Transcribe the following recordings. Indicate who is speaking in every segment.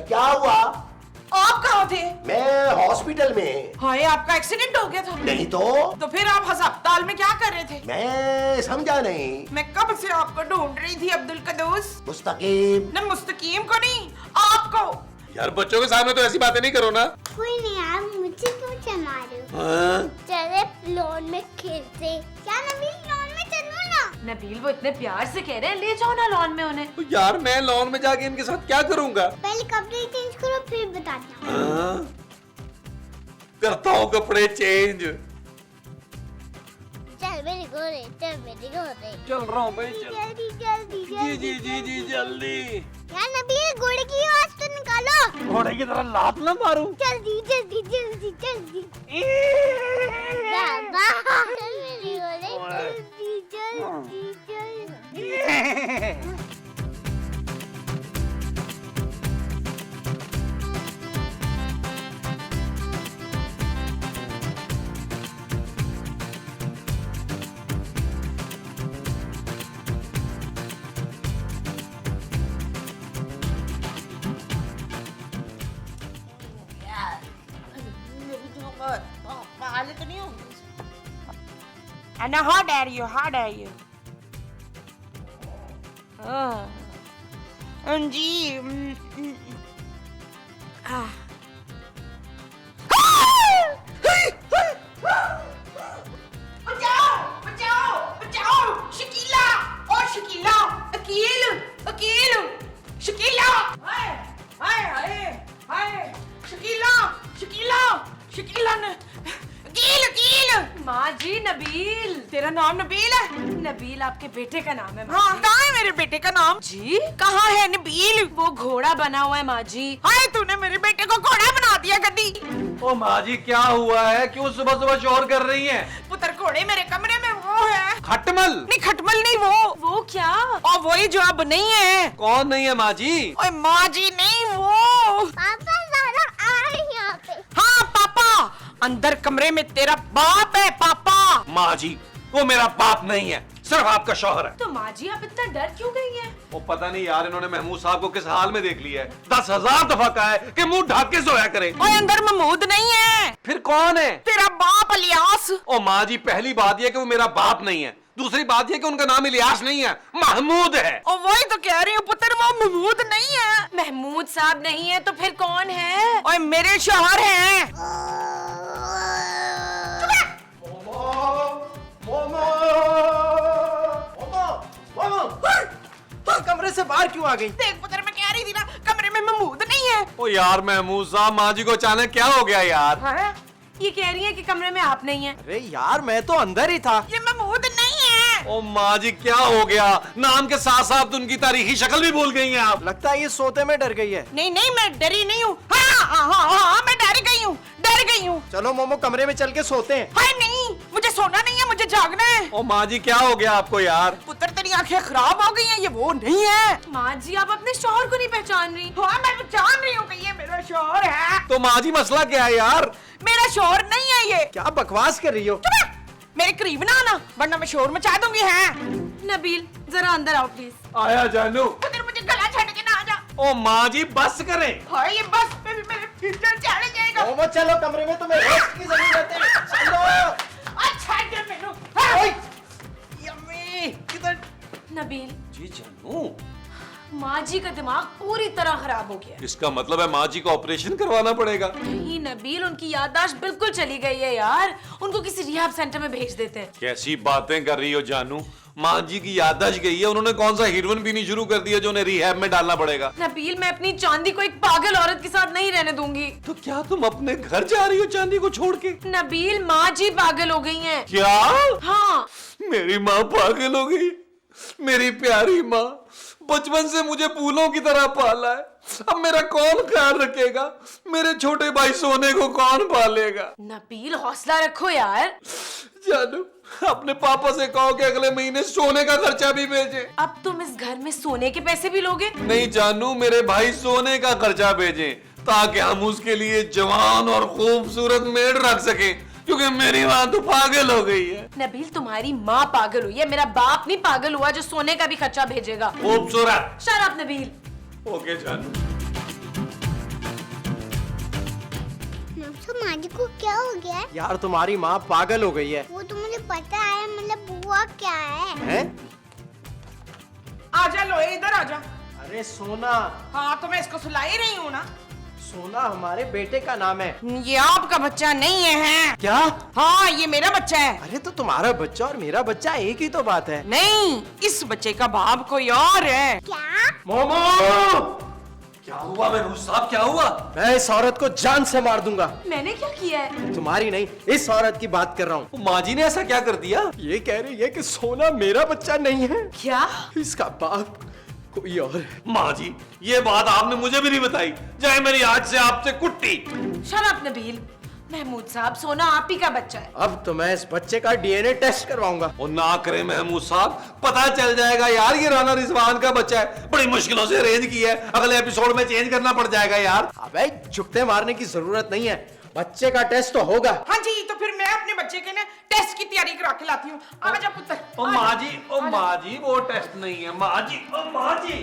Speaker 1: क्या हुआ?
Speaker 2: आप कहाँ थे?
Speaker 1: मैं हॉस्पिटल में।
Speaker 2: हाय, आपका एक्सीडेंट हो गया था?
Speaker 1: नहीं तो
Speaker 2: फिर आप अस्पताल में क्या कर रहे थे?
Speaker 1: मैं समझा नहीं।
Speaker 2: मैं कब से आपको ढूंढ रही थी अब्दुल कदूस।
Speaker 1: मुस्तकीम।
Speaker 2: न मुस्तकीम को नहीं, आपको।
Speaker 3: यार बच्चों के सामने तो ऐसी बातें नहीं करो ना।
Speaker 4: कोई नहीं यार, मुझे क्यों चला रहे हो?
Speaker 3: हाँ?
Speaker 4: चले लॉन में खेलते। क्या नबील, लॉन में चलो ना।
Speaker 5: नबील वो इतने प्यार से कह रहे हैं, ले जाओ ना लॉन में उन्हें।
Speaker 3: तो यार मैं लॉन में जाके इनके साथ क्या करूंगा?
Speaker 4: पहले कपड़े चेंज करो फिर बताता हूँ।
Speaker 3: हाँ? करता हूँ कपड़े चेंज।
Speaker 4: चल मेरे घोड़े, चल मेरे घोड़े।
Speaker 3: चल रहा हूँ भाई, चल।
Speaker 4: जल्दी जल्दी
Speaker 3: जी
Speaker 4: जल्दी।
Speaker 3: जी जी जी जल्दी।
Speaker 4: यार नबील, घोड़े की आवाज तो निकालो।
Speaker 3: घोड़े की तरह लात ना मारूं।
Speaker 4: जल्दी जल्दी जल्दी जल्दी। बाबा, चल मेरे घोड़े, जल्दी जल्दी जल्दी।
Speaker 2: तो नहीं होंगे। Anna, how dare you? How dare you? जी। बचाओ बचाओ बचाओ, शकीला, ओ शकीला, अकील अकील, शकीला, हाय हाय हाय हाय, शकीला शकीला शकीला ने, अकील अकील।
Speaker 5: माँ जी, नबील।
Speaker 2: तेरा नाम नबील है?
Speaker 5: नबील आपके बेटे का नाम है माँ
Speaker 2: हाँ,
Speaker 5: जी।
Speaker 2: कहाँ है मेरे बेटे का नाम?
Speaker 5: जी
Speaker 2: कहाँ है नबील?
Speaker 5: वो घोड़ा बना हुआ है माँ जी।
Speaker 2: हाय, तूने मेरे बेटे को घोड़ा बना दिया गद्दी।
Speaker 3: ओ माँ जी क्या हुआ है? क्यों सुबह सुबह शोर कर रही हैं?
Speaker 2: पुत्र घोड़े मेरे कमरे में वो है।
Speaker 3: खटमल?
Speaker 2: नहीं, खटमल नहीं,
Speaker 5: वो क्या?
Speaker 2: और वही जो अब नहीं है।
Speaker 3: कौन नहीं है माँ जी?
Speaker 2: ओए माँ जी नहीं, वो।
Speaker 4: पापा ज़रा आए यहाँ पे।
Speaker 2: हाँ पापा, अंदर कमरे में तेरा बाप है पापा।
Speaker 3: माँ जी वो मेरा बाप नहीं है, सिर्फ आपका शौहर है।
Speaker 5: तो माँ जी आप इतना डर क्यों गई हैं?
Speaker 3: वो पता नहीं यार, इन्होंने महमूद साहब को किस हाल में देख लिया है। 10,000 दफा कहा है कि मुंह ढक के सोया करे।
Speaker 2: ओए अंदर महमूद नहीं है,
Speaker 3: फिर कौन है?
Speaker 2: तेरा बाप इलियास।
Speaker 3: ओ माँ जी पहली बात यह कि वो मेरा बाप नहीं है, दूसरी बात यह कि उनका नाम इलियास नहीं है, महमूद है।
Speaker 2: और वही तो कह रही हूँ पुत्र, वो महमूद नहीं है।
Speaker 5: महमूद साहब नहीं है तो फिर कौन है?
Speaker 2: ओए मेरे शौहर हैं।
Speaker 6: कमरे से बाहर क्यों आ गई?
Speaker 2: देख पुत्र, मैं कह रही थी ना, कमरे में महमूद नहीं है।
Speaker 3: ओ यार महमूद साहब, माँ जी को अचानक क्या हो गया यार?
Speaker 2: हाँ?
Speaker 5: ये कह रही है कि कमरे में आप नहीं है।
Speaker 6: अरे यार मैं तो अंदर ही था।
Speaker 2: ये महमूद नहीं है।
Speaker 3: ओ माँ जी क्या हो गया? नाम के साथ साथ तो उनकी तारीखी शक्ल भी भूल गई हैं आप।
Speaker 6: लगता है ये सोते में डर गई है।
Speaker 2: नहीं नहीं, मैं डरी नहीं हूँ। हाँ हाँ हाँ हाँ, मैं डर गई हूँ, डर गई हूँ।
Speaker 6: चलो मोमो कमरे में चल के सोते हैं।
Speaker 2: हाय नहीं, मुझे सोना नहीं है, मुझे जागना है।
Speaker 3: ओ माँ जी क्या हो गया आपको यार?
Speaker 2: पुत्र तेरी आंखें खराब हो गई हैं, ये वो नहीं है।
Speaker 5: माँ जी आप अपने शौहर को नहीं पहचान रही।
Speaker 2: हाँ मैं पहचान रही हूँ कि ये मेरा शौहर है।
Speaker 3: तो माँ जी मसला क्या है यार?
Speaker 2: मेरा शौहर नहीं है ये।
Speaker 6: क्या बकवास कर रही हो?
Speaker 2: चुप है। मेरे करीब ना आना, वरना मैं शोर मचा दूंगी। है
Speaker 5: नबील जरा अंदर आओ प्लीज।
Speaker 3: आया जानू।
Speaker 2: पुत्र, मुझे गला छड़ के ना आ जा।
Speaker 3: ओ माँ जी बस करें।
Speaker 2: हाय, ये बस पे भी मेरे फ्यूचर चढ़ जाएगा।
Speaker 6: मोमो चलो कमरे में, तुम्हें रेस्ट की जरूरत है। चलो।
Speaker 2: अच्छा ये मेनू। हाँ।
Speaker 6: यम्मी, किधर?
Speaker 5: नबील,
Speaker 3: जी जानू,
Speaker 5: माँ जी का दिमाग पूरी तरह खराब हो गया।
Speaker 3: इसका मतलब है माँ जी को ऑपरेशन करवाना पड़ेगा।
Speaker 5: नहीं नबील, उनकी याददाश्त बिल्कुल चली गई है यार। उनको किसी रिहाब सेंटर में भेज देते हैं।
Speaker 3: कैसी बातें कर रही हो जानू? माँ जी की याददाश्त गई है, उन्होंने कौन सा हीरोइन पीनी शुरू कर दिया जो उन्हें रिहैब में डालना पड़ेगा?
Speaker 5: नबील, मैं अपनी चांदी को एक पागल औरत के साथ नहीं रहने दूंगी।
Speaker 3: तो क्या तुम अपने घर जा रही हो चांदी को छोड़ के?
Speaker 5: नबील, माँ जी पागल हो गई हैं।
Speaker 3: क्या?
Speaker 5: हाँ।
Speaker 3: मेरी माँ पागल हो गई? मेरी प्यारी माँ, बचपन से मुझे फूलों की तरह पाला है, अब मेरा कौन ख्याल रखेगा? मेरे छोटे भाई सोने को कौन पालेगा?
Speaker 5: नबील हौसला रखो यार।
Speaker 3: जानू, अपने पापा से कहो कि अगले महीने सोने का खर्चा भी भेजे।
Speaker 5: अब तुम इस घर में सोने के पैसे भी लोगे?
Speaker 3: नहीं जानू, मेरे भाई सोने का खर्चा भेजें ताकि हम उसके लिए जवान और खूबसूरत मेड रख सके, क्योंकि मेरी माँ तो पागल हो गई है।
Speaker 5: नबील, तुम्हारी माँ पागल हुई है, मेरा बाप नहीं पागल हुआ जो सोने का भी खर्चा भेजेगा।
Speaker 3: खूबसूरत।
Speaker 5: Shut up Nabeel.
Speaker 3: ओके जानू।
Speaker 4: तो माँ जी को क्या हो गया है?
Speaker 6: यार तुम्हारी माँ पागल हो गई है।
Speaker 4: वो तो मुझे पता है, मतलब हुआ क्या है?
Speaker 6: हैं?
Speaker 2: आजा लो इधर आजा।
Speaker 6: अरे सोना,
Speaker 2: हाँ तो मैं इसको सुला ही रही हूँ ना।
Speaker 6: सोना हमारे बेटे का नाम है।
Speaker 2: ये आपका बच्चा नहीं है।
Speaker 6: क्या?
Speaker 2: हाँ ये मेरा बच्चा है।
Speaker 6: अरे तो तुम्हारा बच्चा और मेरा बच्चा एक ही तो बात है।
Speaker 2: नहीं, इस बच्चे का बाप कोई और है।
Speaker 4: क्या?
Speaker 6: मोमो,
Speaker 3: क्या हुआ महमूद साहब, क्या हुआ?
Speaker 6: मैं इस औरत को जान से मार दूंगा।
Speaker 5: मैंने क्या किया है?
Speaker 6: तुम्हारी नहीं, इस औरत की बात कर रहा हूँ।
Speaker 3: माँ जी ने ऐसा क्या कर दिया?
Speaker 6: ये कह रही है कि सोना मेरा बच्चा नहीं है,
Speaker 5: क्या?
Speaker 6: इसका बाप कोई और है।
Speaker 3: माँ जी, ये बात आपने मुझे भी नहीं बताई। जाए मेरी आज से आपसे कुट्टी।
Speaker 5: Shut up Nabeel. महमूद साहब, सोना आप ही का बच्चा है।
Speaker 6: अब तो मैं इस बच्चे का डीएनए टेस्ट करवाऊंगा।
Speaker 3: और ना करे महमूद साहब, पता चल जाएगा यार ये राना रिजवान का बच्चा है। बड़ी मुश्किलों से अरेंज की है, अगले एपिसोड में चेंज करना पड़ जाएगा यार।
Speaker 6: अबे जुगते मारने की जरूरत नहीं है, बच्चे का टेस्ट तो होगा।
Speaker 2: हाँ जी, तो फिर मैं अपने बच्चे के ना टेस्ट की तैयारी करा के लाती हूँ। आजा पुत्र।
Speaker 3: ओ माँ जी, ओ माँ जी, वो टेस्ट नहीं है माँ जी, ओ माँ जी।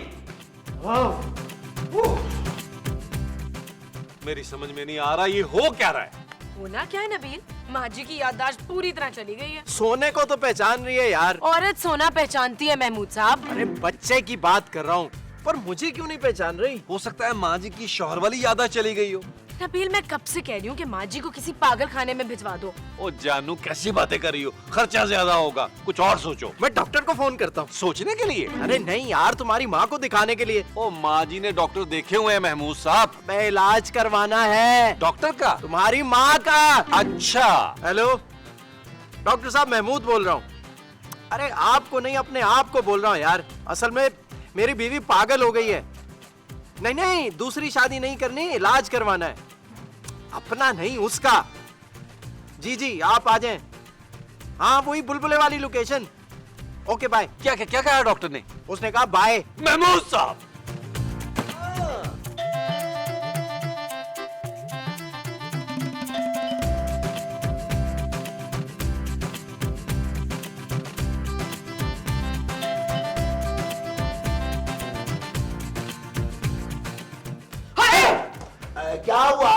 Speaker 3: मेरी समझ में नहीं आ रहा ये हो क्या रहा है।
Speaker 5: होना क्या है नबील? माँ जी की याददाश्त पूरी तरह चली गई है।
Speaker 6: सोने को तो पहचान रही है यार।
Speaker 5: औरत सोना पहचानती है महमूद साहब।
Speaker 6: अरे बच्चे की बात कर रहा हूँ, पर मुझे क्यों नहीं पहचान रही?
Speaker 3: हो सकता है माँ जी की शौहर वाली याददाश्त चली गई हो।
Speaker 5: नबील, मैं कब से कह रही हूँ कि माँ जी को किसी पागल खाने में भिजवा दो।
Speaker 3: ओ जानू, कैसी बातें कर रही हो? खर्चा ज्यादा होगा, कुछ और सोचो।
Speaker 6: मैं डॉक्टर को फोन करता हूँ।
Speaker 3: सोचने के लिए?
Speaker 6: अरे नहीं यार, तुम्हारी माँ को दिखाने के लिए।
Speaker 3: ओ माँ जी ने डॉक्टर देखे हुए हैं महमूद साहब।
Speaker 6: मैं इलाज करवाना है।
Speaker 3: डॉक्टर का?
Speaker 6: तुम्हारी माँ का।
Speaker 3: अच्छा।
Speaker 6: हेलो डॉक्टर साहब, महमूद बोल रहा हूँ। अरे आपको नहीं, अपने आप को बोल रहा हूँ यार। असल में मेरी बीवी पागल हो गई है। नहीं नहीं, दूसरी शादी नहीं करनी, इलाज करवाना है। अपना नहीं, उसका। जी जी, आप आ जाएं। हाँ वही बुलबुले वाली लोकेशन। Okay bye.
Speaker 3: क्या क्या क्या कहा डॉक्टर ने?
Speaker 6: उसने कहा बाय।
Speaker 3: महमूद साहब,
Speaker 1: क्या हुआ?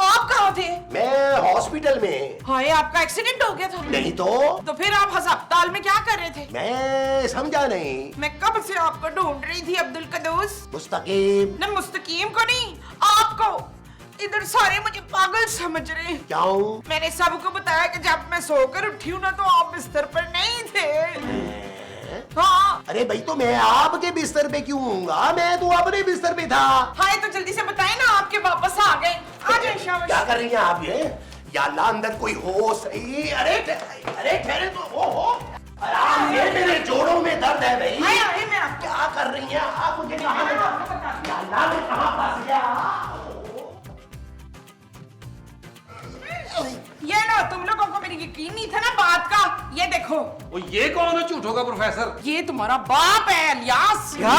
Speaker 2: आप कहाँ थे?
Speaker 1: मैं हॉस्पिटल में।
Speaker 2: हाय, आपका एक्सीडेंट हो गया था?
Speaker 1: नहीं तो
Speaker 2: फिर आप अस्पताल में क्या कर रहे थे?
Speaker 1: मैं समझा नहीं।
Speaker 2: मैं कब से आपको ढूंढ रही थी अब्दुल कदूस।
Speaker 1: मुस्तकीम।
Speaker 2: न मुस्तकीम को नहीं, आपको। इधर सारे मुझे पागल समझ रहे हैं।
Speaker 1: क्यों?
Speaker 2: मैंने सबको बताया कि जब मैं सोकर उठी हूँ ना तो आप बिस्तर पर नहीं थे। हाँ।
Speaker 1: अरे भाई, तो मैं आपके बिस्तर पे क्यों हूँगा? मैं तो अपने बिस्तर पे था।
Speaker 2: हाय, तो जल्दी से बताए ना, आपके वापस आ गए। आ जाए शाबाश।
Speaker 1: क्या कर रही हैं आप ये? या अल्लाह, अंदर कोई हो सही। अरे ठहरे तो हो। आराम से, मेरे जोड़ों में दर्द है भाई।
Speaker 2: हाय हाय, मैं आपको
Speaker 1: क्या कर रही हैं आप? मुझे कहाँ ले या अल्लाह, मैं कहाँ फंस गया?
Speaker 2: ये लो, तुम लोगों को मेरी यकीन नहीं था ना बात का। ये देखो,
Speaker 3: ओ ये कौन है झूठों का प्रोफेसर?
Speaker 2: ये तुम्हारा बाप है इलियास।
Speaker 6: क्या?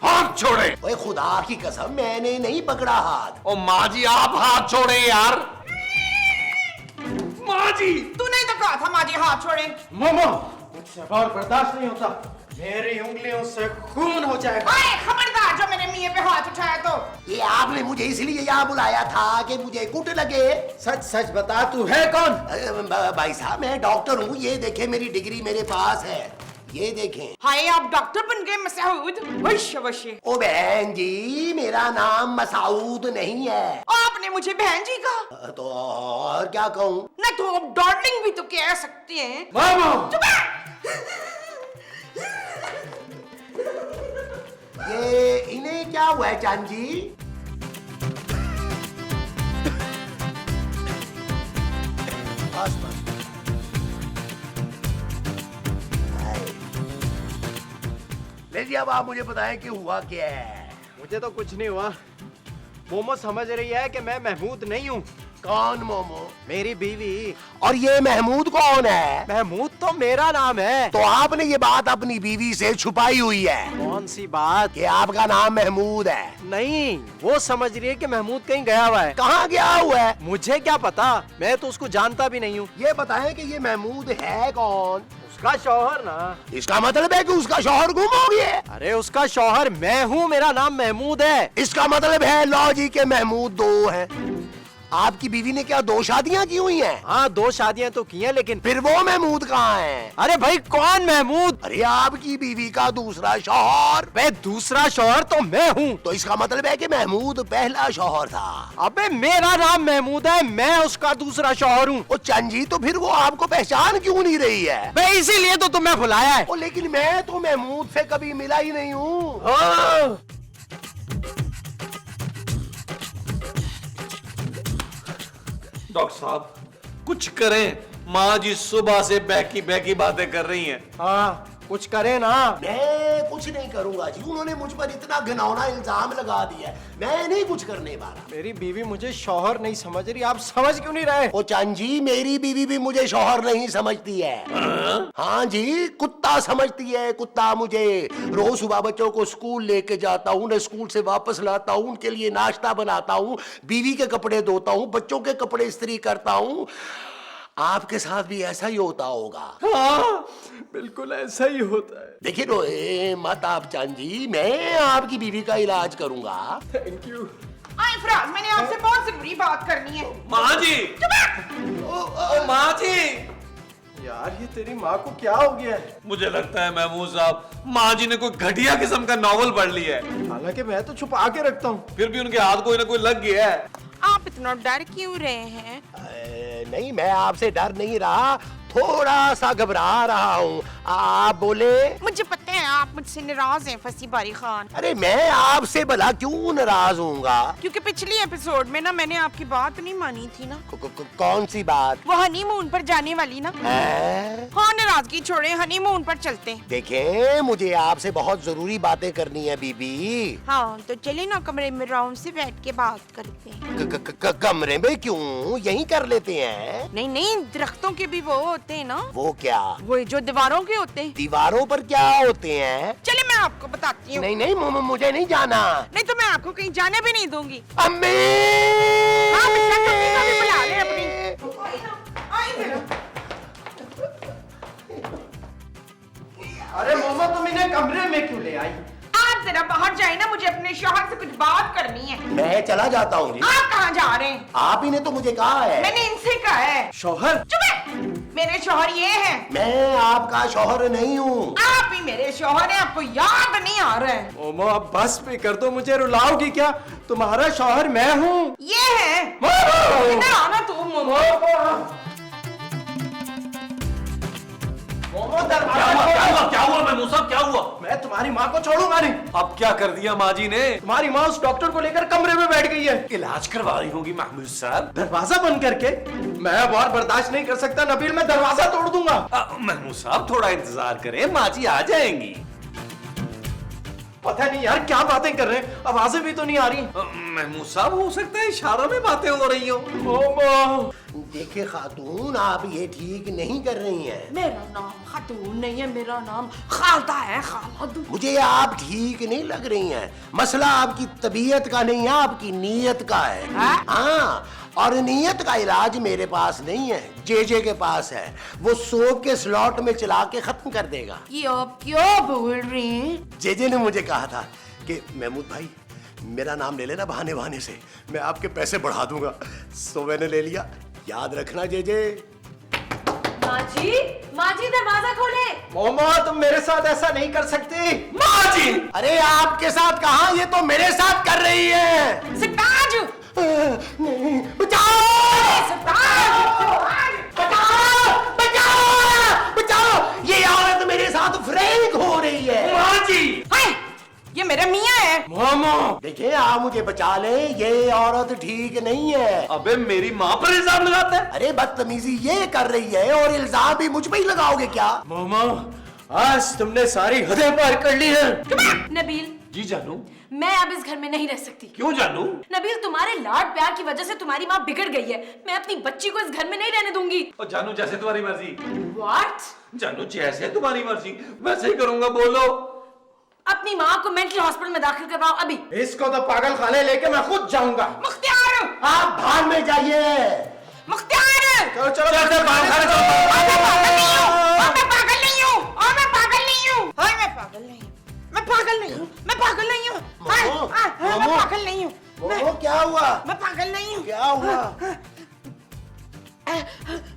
Speaker 3: हाथ छोड़े।
Speaker 1: ओए खुदा की कसम, मैंने नहीं पकड़ा हाथ।
Speaker 3: ओ माँ जी, आप हाथ छोड़े यार। माँ जी,
Speaker 2: तूने तो कहा था माँ जी हाथ छोड़े।
Speaker 6: मोमो, मुझसे और बर्दाश्त नहीं होता। मेरी उंगलियों से खून हो जाएगा।
Speaker 2: हाय, खबरदार जो मेरे मियाँ पे हाथ उठाया तो।
Speaker 1: ये आपने मुझे इसलिए यहाँ बुलाया था कि मुझे कुट लगे।
Speaker 6: सच सच बता, तू है कौन?
Speaker 1: भाई साहब, मैं डॉक्टर हूँ। ये देखें, मेरी डिग्री मेरे पास है। ये देखें।
Speaker 2: हाय, आप डॉक्टर बन गए मसूद। वश्य वश्य।
Speaker 1: ओ बहन जी, मेरा नाम मसूद नहीं है।
Speaker 2: आपने मुझे बहन जी कहा
Speaker 1: तो और क्या कहूँ?
Speaker 2: ना, तो आप डार्लिंग भी तो कह सकते हैं।
Speaker 6: मोमो,
Speaker 2: चुप है।
Speaker 1: ये इन्हें क्या हुआ है चांद जी? बस बस। लेकिन अब आप मुझे बताएं कि हुआ क्या है?
Speaker 6: मुझे तो कुछ नहीं हुआ। मोमो समझ रही है कि मैं महमूद नहीं हूँ।
Speaker 1: कौन मोमो?
Speaker 6: मेरी बीवी।
Speaker 1: और ये महमूद कौन है?
Speaker 6: महमूद तो मेरा नाम है।
Speaker 1: तो आपने ये बात अपनी बीवी से छुपाई हुई है
Speaker 6: कौन सी बात?
Speaker 1: कि आपका नाम महमूद है।
Speaker 6: नहीं, वो समझ रही है कि महमूद कहीं गया हुआ है।
Speaker 1: कहाँ गया हुआ है?
Speaker 6: मुझे क्या पता, मैं तो उसको जानता भी नहीं हूँ।
Speaker 1: ये बताएं कि ये महमूद है कौन?
Speaker 6: उसका शौहर ना।
Speaker 1: इसका मतलब है कि उसका शौहर गुम हो गया।
Speaker 6: अरे उसका शौहर मैं हूँ, मेरा नाम महमूद है।
Speaker 1: इसका मतलब है लॉ जी के महमूद दो हैं। आपकी बीवी ने क्या 2 शादियां की हुई हैं?
Speaker 6: हाँ 2 शादियां तो की हैं, लेकिन
Speaker 1: फिर वो महमूद कहाँ है?
Speaker 6: अरे भाई कौन महमूद?
Speaker 1: अरे आपकी बीवी का दूसरा शौहर।
Speaker 6: वे दूसरा शौहर तो मैं हूँ।
Speaker 1: तो इसका मतलब है कि महमूद पहला शौहर था।
Speaker 6: अबे मेरा नाम महमूद है, मैं उसका दूसरा शौहर हूँ।
Speaker 1: ओ चंजी, तो फिर वो आपको पहचान क्यों नहीं रही है?
Speaker 6: बे इसीलिए तो तुम्हें बुलाया है।
Speaker 1: ओ लेकिन मैं तो महमूद से कभी मिला ही नहीं हूँ।
Speaker 6: हाँ।
Speaker 3: डॉक्टर साहब कुछ करें, माँ जी सुबह से बहकी बहकी बातें कर रही हैं।
Speaker 6: हाँ कुछ करे ना।
Speaker 1: मैं कुछ नहीं करूंगा जी, उन्होंने मुझ पर इतना घिनौना इल्जाम लगा दिया है, मैं नहीं कुछ करने वाला।
Speaker 6: मेरी बीवी मुझे शौहर नहीं समझ रही, आप समझ क्यों नहीं रहे?
Speaker 1: ओ चंजी, मेरी बीवी भी मुझे शौहर नहीं समझती है। हाँ जी, कुत्ता समझती है, कुत्ता मुझे। रोज सुबह बच्चों को स्कूल लेके जाता हूँ, उन्हें स्कूल से वापस लाता हूँ, उनके लिए नाश्ता बनाता हूँ, बीवी के कपड़े धोता हूँ, बच्चों के कपड़े इस्त्री करता हूँ। आपके साथ भी ऐसा ही होता होगा।
Speaker 6: हाँ बिल्कुल ऐसा ही होता है।
Speaker 1: देखिए रोए मत आप चंजी, मैं आपकी बीवी का इलाज करूंगा।
Speaker 6: Thank you.
Speaker 2: इफराज, मैंने आपसे बहुत जरूरी बात करनी है।
Speaker 3: माँ जी, माँ जी,
Speaker 6: यार ये तेरी माँ को क्या हो गया है?
Speaker 3: मुझे लगता है महमूद साहब माँ जी ने कोई घटिया किस्म का नॉवल पढ़ लिया है।
Speaker 6: हालांकि मैं तो छुपा के रखता हूँ,
Speaker 3: फिर भी उनके हाथ कोई ना कोई लग गया है।
Speaker 2: आप इतना डर क्यों रहे हैं?
Speaker 1: नहीं, मैं आपसे डर नहीं रहा, थोड़ा सा घबरा रहा हूँ। आप बोले।
Speaker 2: मुझे पता है आप मुझसे नाराज हैं फसी बारी खान।
Speaker 1: अरे मैं आपसे भला क्यों नाराज हूँगा?
Speaker 2: क्योंकि पिछली एपिसोड में ना मैंने आपकी बात नहीं मानी थी ना।
Speaker 1: कौन सी बात?
Speaker 2: वो हनीमून पर जाने वाली ना।
Speaker 1: है?
Speaker 2: हाँ नाराजगी छोड़े, हनीमून पर चलते हैं।
Speaker 1: देखें, मुझे आपसे बहुत जरूरी बातें करनी है बीबी।
Speaker 2: हाँ तो चले ना कमरे में राउंड से बैठ के बात करते हैं।
Speaker 1: कमरे में क्यों? यहीं कर लेते हैं।
Speaker 2: नहीं नहीं, दरख्तों के भी वो होते हैं ना।
Speaker 1: वो क्या?
Speaker 2: वो जो दीवारों के होते हैं।
Speaker 1: दीवारों पर क्या होते हैं?
Speaker 2: चले मैं आपको बताती हूँ।
Speaker 1: नहीं नहीं, मुझे नहीं जाना।
Speaker 2: नहीं तो मैं आपको कहीं जाने भी नहीं दूंगी।
Speaker 1: अम्मी!
Speaker 2: हाँ बेटा, कभी कभी बुला ले अपनी। आई जरा।
Speaker 6: अरे मोमा तुम इन्हें कमरे में क्यों ले आई?
Speaker 2: आप जरा बाहर जाए ना, मुझे अपने शौहर से कुछ बात करनी है।
Speaker 1: मैं चला जाता हूँ जी।
Speaker 2: आप कहाँ जा रहे हैं?
Speaker 1: आप ही ने तो मुझे कहा है।
Speaker 2: मैंने इनसे कहा है।
Speaker 6: शौहर?
Speaker 2: चुप है, मेरे शौहर ये हैं।
Speaker 1: मैं आपका शौहर नहीं हूँ।
Speaker 2: आप ही मेरे शौहर हैं, आपको याद नहीं आ रहा है।
Speaker 6: मोमा अब बस पे कर दो, मुझे रुलाओगी क्या? तुम्हारा शौहर मैं हूँ।
Speaker 2: ये है। इधर आना तू मोमो।
Speaker 3: क्या हुआ महमूद साहब, क्या हुआ?
Speaker 6: मैं तुम्हारी माँ को छोड़ूंगा नहीं।
Speaker 3: अब क्या कर दिया माँ जी ने?
Speaker 6: तुम्हारी माँ उस डॉक्टर को लेकर कमरे में बैठ गई है।
Speaker 3: इलाज करवा रही होगी महमूद साहब।
Speaker 6: दरवाजा बंद करके? मैं अब और बर्दाश्त नहीं कर सकता नबील, मैं दरवाजा तोड़ दूंगा।
Speaker 3: महमूद साहब थोड़ा इंतजार करें, माँ जी आ जाएंगी।
Speaker 6: पता नहीं यार क्या बातें कर रहे हैं, आवाजें भी तो नहीं आ रही।
Speaker 3: महमूद साहब हो सकता है इशारों में बातें हो रही हो।
Speaker 1: देखिए खातून, आप ये ठीक नहीं कर रही हैं।
Speaker 5: मेरा नाम खातून नहीं है, मेरा नाम खालदा है, खालद।
Speaker 1: मुझे आप ठीक नहीं लग रही हैं। मसला आपकी तबीयत का नहीं है, आपकी नीयत का है। हाँ, और नीयत का इलाज मेरे पास नहीं है, जेजे के पास है। वो सोप के स्लॉट में चला के खत्म कर देगा।
Speaker 5: ये आप क्यों बोल रहे हैं?
Speaker 1: जेजे ने मुझे कहा था कि महमूद भाई मेरा नाम ले लेना बहाने बहाने से, मैं आपके पैसे बढ़ा दूंगा। सो मैंने ले लिया। याद रखना जेजे।
Speaker 5: माँ जी दरवाजा खोले।
Speaker 6: मोमा तुम मेरे साथ ऐसा नहीं कर सकती।
Speaker 1: माँ जी! अरे आपके साथ कहाँ, ये तो मेरे साथ कर रही है।
Speaker 2: सिताज!
Speaker 1: नहीं, बचाओ! बचाओ! ये औरत मेरे साथ फ्रैंक हो रही है।
Speaker 3: माँ जी!
Speaker 2: ये मेरा मियाँ है।
Speaker 6: मोमो
Speaker 1: देखिए, आप मुझे बचा ले, ये औरत ठीक नहीं है।
Speaker 3: अबे मेरी माँ पर इल्जाम लगाता है।
Speaker 1: अरे बदतमीजी ये कर रही है और इल्जाम भी मुझ पे ही लगाओगे क्या?
Speaker 6: मोमो आज तुमने सारी हदें पार कर ली है।
Speaker 5: नबील
Speaker 3: जी जानू।
Speaker 5: मैं अब इस घर में नहीं रह सकती।
Speaker 3: क्यों जानू?
Speaker 5: नबील तुम्हारे लाड प्यार की वजह से तुम्हारी माँ बिगड़ गई है। मैं अपनी बच्ची को इस घर में नहीं रहने दूंगी।
Speaker 3: और जानू जैसे तुम्हारी मर्जी।
Speaker 5: What?
Speaker 3: जानू जैसे तुम्हारी मर्जी वैसे ही करूंगा, बोलो।
Speaker 5: अपनी माँ को मेंटल हॉस्पिटल में दाखिल करवाओ अभी।
Speaker 6: इसको तो पागल खाने लेके मैं खुद जाऊंगा।
Speaker 2: मुख्तियार!
Speaker 1: आप भाग में जाइए।
Speaker 2: मुख्तियार!
Speaker 6: चलो चलो
Speaker 2: मैं पागल नहीं हूँ। मैं पागल नहीं हूँ। मैं पागल नहीं हूँ। मैं पागल नहीं हूँ। मैं पागल नहीं हूँ। मैं पागल नहीं हूँ। मैं पागल नहीं हूँ।
Speaker 1: मोमो क्या हुआ?
Speaker 2: मैं पागल नहीं हूँ।
Speaker 1: क्या हुआ?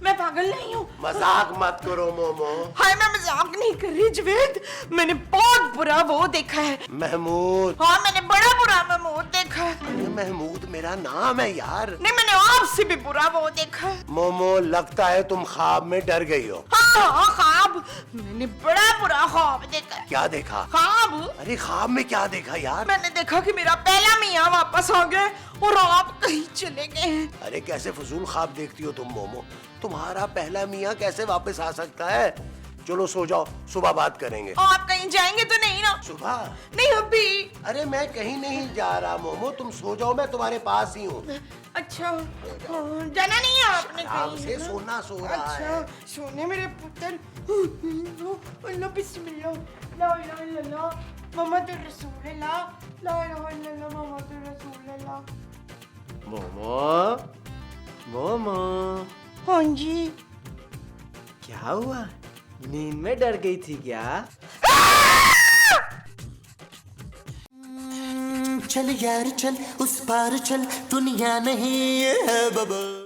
Speaker 2: मैं पागल नहीं हूँ।
Speaker 1: मजाक मत करो मोमो।
Speaker 2: हाय, मैं मजाक नहीं कर रही जवेद, मैंने बहुत बुरा वो देखा है।
Speaker 1: महमूद।
Speaker 2: हाँ, मैंने बड़ा बुरा महमूद देखा है।
Speaker 1: अरे महमूद मेरा नाम है यार।
Speaker 2: नहीं, मैंने आपसे भी बुरा वो देखा है।
Speaker 1: मोमो लगता है तुम ख्वाब में डर गई हो।
Speaker 2: हाँ हाँ, ख्वाब, मैंने बड़ा बुरा ख्वाब देखा है।
Speaker 1: क्या देखा?
Speaker 2: ख्वाब,
Speaker 1: अरे ख्वाब में क्या देखा यार?
Speaker 2: मैंने देखा कि मेरा पहला मियाँ वापस आ गए और आप कहीं चले गए हैं।
Speaker 1: अरे कैसे फजूल ख्वाब देखती हो तुम मोमो? तुम्हारा पहला मियाँ कैसे वापस आ सकता है? चलो सो जाओ, सुबह बात करेंगे।
Speaker 2: आप कहीं जाएंगे तो नहीं ना?
Speaker 1: सुबह?
Speaker 2: नहीं अभी।
Speaker 1: अरे मैं कहीं नहीं जा रहा मोमो, तुम सो जाओ, मैं तुम्हारे पास ही हूँ।
Speaker 2: अच्छा, जाना नहीं है आपने
Speaker 1: आराम
Speaker 2: कहीं?
Speaker 1: से सोना सो रहा है।
Speaker 2: अच्छा, सोने मेरे पुत्र। अल्लाह बिस्मिल्लाह, ला इलाहा इल्लल्लाह, मोहम्मद रसूलुल्लाह, ला इलाहा इल्लल्लाह, मोहम्मद रसूलुल्लाह।
Speaker 6: मोमो, मोमो,
Speaker 2: हाँ जी।
Speaker 6: क्या हुआ? नींद में डर गई थी क्या?
Speaker 7: चल यार चल, उस पार चल, दुनिया नहीं है बबल।